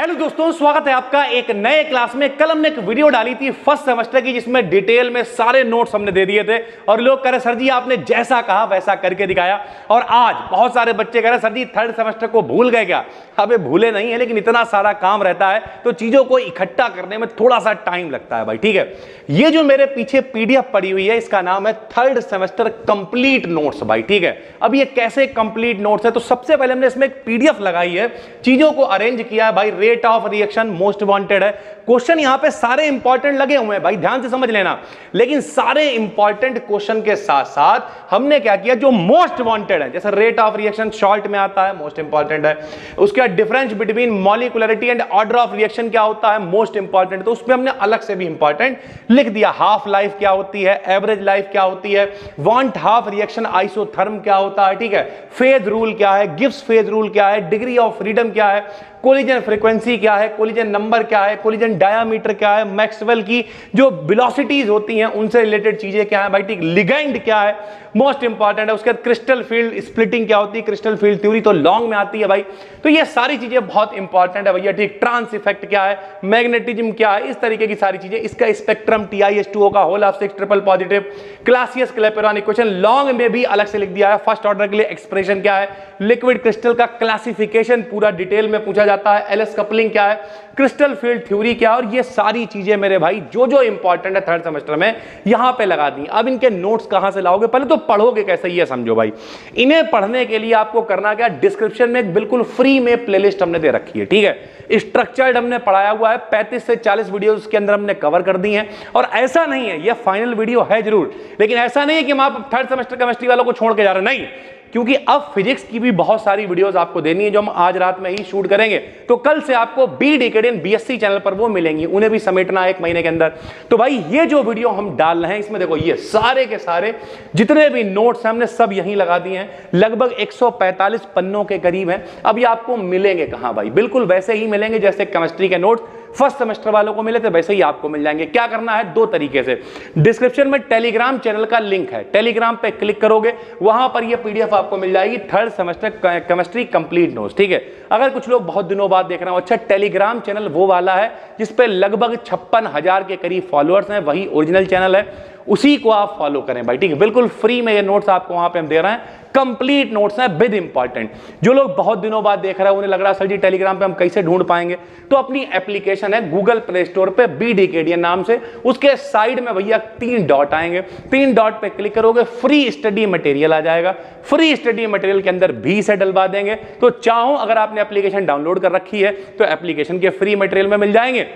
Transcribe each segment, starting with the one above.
Hello दोस्तों, स्वागत है आपका एक नए क्लास में। कल हमने एक वीडियो डाली थी फर्स्ट सेमेस्टर की, जिसमें डिटेल में सारे नोट्स हमने दे दिए थे और लोग कह रहे सर जी आपने जैसा कहा वैसा करके दिखाया। और आज बहुत सारे बच्चे कह रहे सर जी थर्ड सेमेस्टर को भूल गए क्या? अबे भूले नहीं है, लेकिन इतना सारा काम रहता है तो चीजों को इकट्ठा करने में थोड़ा सा टाइम लगता है भाई। ठीक है, ये जो मेरे पीछे पीडीएफ पड़ी हुई है इसका नाम है थर्ड सेमेस्टर कंप्लीट नोट्स भाई। ठीक है, अब ये कैसे कंप्लीट नोट्स है? तो सबसे पहले हमने इसमें एक पीडीएफ लगाई है, चीजों को अरेंज किया है भाई। Rate of reaction most wanted है, क्वेश्चन यहां पे सारे इंपॉर्टेंट लगे हुए हैं भाई, ध्यान से समझ लेना। लेकिन सारे इंपॉर्टेंट क्वेश्चन के साथ साथ हमने क्या किया, जो मोस्ट वांटेड है, जैसे रेट ऑफ रिएक्शन शॉर्ट में आता है, मोस्ट इंपॉर्टेंट है। उसके बाद difference between molecularity and order of reaction क्या होता है, मोस्ट इंपॉर्टेंट, तो उसमें हमने अलग से भी इंपॉर्टेंट लिख दिया। हाफ लाइफ क्या होती है, एवरेज लाइफ क्या होती है, वांट हाफ रिएक्शन आइसोथर्म क्या होता है, ठीक है, फेज रूल क्या है, गिब्स फेज रूल क्या है, डिग्री ऑफ फ्रीडम क्या है, कोलिजन फ्रीक्वेंसी क्या है, कोलिजन नंबर क्या है, कोलिजन डायामीटर क्या है, मैक्सवेल की जो वेलोसिटीज होती हैं उनसे रिलेटेड चीजें क्या है भाई, ठीक, लिगेंड क्या है, मोस्ट इंपॉर्टेंट है। उसके बाद क्रिस्टल फील्ड स्प्लिटिंग क्या होती है, क्रिस्टल फील्ड थ्योरी तो लॉन्ग में आती है भाई। तो ये सारी चीजें बहुत इंपॉर्टेंट है भैया, ठीक। ट्रांस इफेक्ट क्या है, मैग्नेटिज्म क्या है, इस तरीके की सारी चीजें। इसका स्पेक्ट्रम TiS2O का whole of 6 triple positive, Clausius Clapeyron equation long में भी अलग से लिख दिया है। फर्स्ट ऑर्डर के लिए एक्सप्रेशन क्या है, लिक्विड क्रिस्टल का क्लासिफिकेशन पूरा डिटेल में पूछा जाता है, एलएस कपलिंग क्या है, क्रिस्टल फील्ड थ्योरी क्या है, और ये सारी चीजें मेरे भाई जो जो इंपॉर्टेंट है थर्ड सेमेस्टर में यहां पे लगा दी। अब इनके नोट्स कहां से लाओगे, पहले तो पढ़ोगे कैसे ये समझो भाई। इन्हें पढ़ने के लिए आपको करना क्या, डिस्क्रिप्शन में एक बिल्कुल फ्री में प्लेलिस्ट हमने दे रखी है, ठीक है। स्ट्रक्चर्ड हमने पढ़ाया हुआ है, 35 से 40 वीडियोस के अंदर हमने कवर कर दी हैं। और ऐसा नहीं है, ये फाइनल वीडियो है जरूर, लेकिन ऐसा नहीं है कि हम आप थर्ड सेमेस्टर केमिस्ट्री वालों को छोड़ के जा रहे हैं, नहीं, क्योंकि अब फिजिक्स की भी बहुत सारी वीडियोस आपको देनी है जो हम आज रात में ही शूट करेंगे। तो कल से आपको बी डिकेडियन BSc चैनल पर वो मिलेंगी, उन्हें भी समेटना है 1 महीने के अंदर। तो भाई ये जो वीडियो हम डाल रहे हैं इसमें देखो ये सारे के सारे जितने भी नोट्स हैं हमने सब यहीं लगा दिए हैं, लगभग 145 पन्नों के करीब हैं। अब ये आपको मिलेंगे कहां भाई, बिल्कुल वैसे ही मिलेंगे जैसे केमिस्ट्री के नोट्स फर्स्ट सेमेस्टर वालों को मिले थे, वैसे ही आपको मिल जाएंगे। क्या करना है, 2 तरीके से। डिस्क्रिप्शन में टेलीग्राम चैनल का लिंक है, टेलीग्राम पे क्लिक करोगे, वहां पर ये पीडीएफ आपको मिल जाएगी, third semester chemistry complete notes, ठीक है। अगर कुछ लोग बहुत दिनों बाद देख रहे हो, अच्छा टेलीग्राम चैनल वो वाला है जिसपे लगभग 56,000 के करीब फॉलोअर्स हैं, वही ओरिजिनल चैनल है, उसी को आप फॉलो करें भाई, ठीक है। बिल्कुल फ्री में ये नोट्स आपको वहां पे हम दे रहे हैं, कंप्लीट नोट्स हैं विद इंपॉर्टेंट। जो लोग बहुत दिनों बाद देख रहे हैं उन्हें लग रहा है सर जी टेलीग्राम पे हम कैसे ढूंढ पाएंगे, तो अपनी एप्लीकेशन है गूगल प्ले स्टोर पे बी डिकेडियन नाम से, उसके साइड में भैया 3 डॉट आएंगे, 3 डॉट पे क्लिक करोगे, फ्री स्टडी मटेरियल आ जाएगा। फ्री स्टडी मटेरियल के अंदर भी से डलवा देंगे, तो चाहो अगर आपने एप्लीकेशन डाउनलोड कर रखी है तो एप्लीकेशन के फ्री मटेरियल में मिल जाएंगे,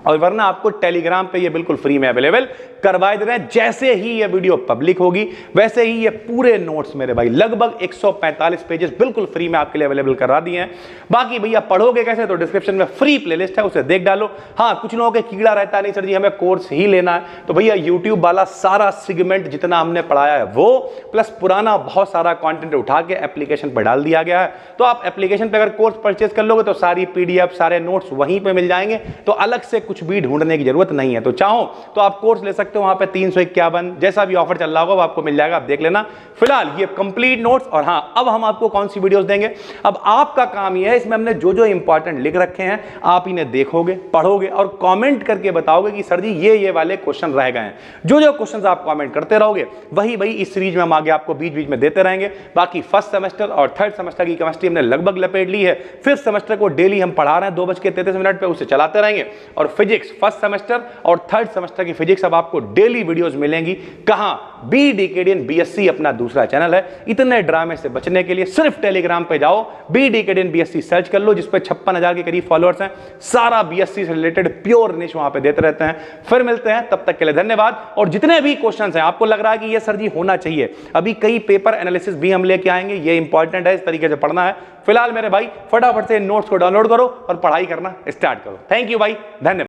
और वरना आपको टेलीग्राम पे ये बिल्कुल फ्री में अवेलेबल करवाए दे रहे हैं। जैसे ही ये वीडियो पब्लिक होगी वैसे ही ये पूरे नोट्स मेरे भाई लगभग 145 पेजेस बिल्कुल फ्री में आपके लिए अवेलेबल करा दिए हैं। बाकी भैया पढ़ोगे कैसे, तो डिस्क्रिप्शन में फ्री प्लेलिस्ट है, उसे देख डालो। हाँ, कुछ लोगों के कीड़ा रहता है, नहीं सर जी हमें कोर्स ही लेना है, तो भैया यूट्यूब वाला सारा सेगमेंट जितना हमने पढ़ाया है वो प्लस पुराना बहुत सारा कॉन्टेंट उठा के एप्लीकेशन पर डाल दिया गया है। तो आप एप्लीकेशन पर अगर कोर्स परचेज कर लोगे तो सारी PDF सारे नोट्स वहीं पर मिल जाएंगे, तो अलग से कुछ भी ढूंढने की जरूरत नहीं है। तो चाहो तो आप कोर्स ले सकते हो, वहां पे 351 जैसा भी ऑफर चल रहा होगा वो आपको मिल जाएगा, आप देख लेना। फिलहाल ये कंप्लीट नोट्स, और हाँ अब हम आपको कौन सी वीडियोस देंगे, अब आपका काम ये है, इसमें हमने जो जो इंपॉर्टेंट लिख रखे हैं आप इन्हें देखोगे, पढ़ोगे और कमेंट करके बताओगे कि सर जी ये वाले क्वेश्चन रह गए हैं। जो जो क्वेश्चन आप कमेंट करते रहोगे वही इस सीरीज में हम आगे आपको बीच बीच में देते रहेंगे। बाकी फर्स्ट सेमेस्टर और थर्ड सेमेस्टर की केमिस्ट्री हमने लगभग लपेट ली है। फिफ्थ सेमेस्टर को डेली हम पढ़ा रहे हैं 2:33 पे, उसे चलाते रहेंगे। और फिजिक्स फर्स्ट सेमेस्टर और थर्ड सेमेस्टर की फिजिक्स अब आपको डेली वीडियोस मिलेंगी। कहां, बी डिकेडियन BSc अपना दूसरा चैनल है। इतने ड्रामे से बचने के लिए सिर्फ टेलीग्राम पे जाओ, बी डिकेडियन BSc सर्च कर लो, जिसपे 56,000 के करीब फॉलोअर्स हैं। सारा BSc से रिलेटेड प्योर निश वहां पे देते रहते हैं। फिर मिलते हैं, तब तक के लिए धन्यवाद। और जितने भी क्वेश्चन हैं आपको लग रहा है कि ये सर जी होना चाहिए, अभी कई पेपर एनालिसिस भी हम लेके आएंगे, ये इंपॉर्टेंट है, इस तरीके से पढ़ना है। फिलहाल मेरे भाई फटाफट से नोट्स को डाउनलोड करो और पढ़ाई करना स्टार्ट करो। थैंक यू भाई, धन्यवाद।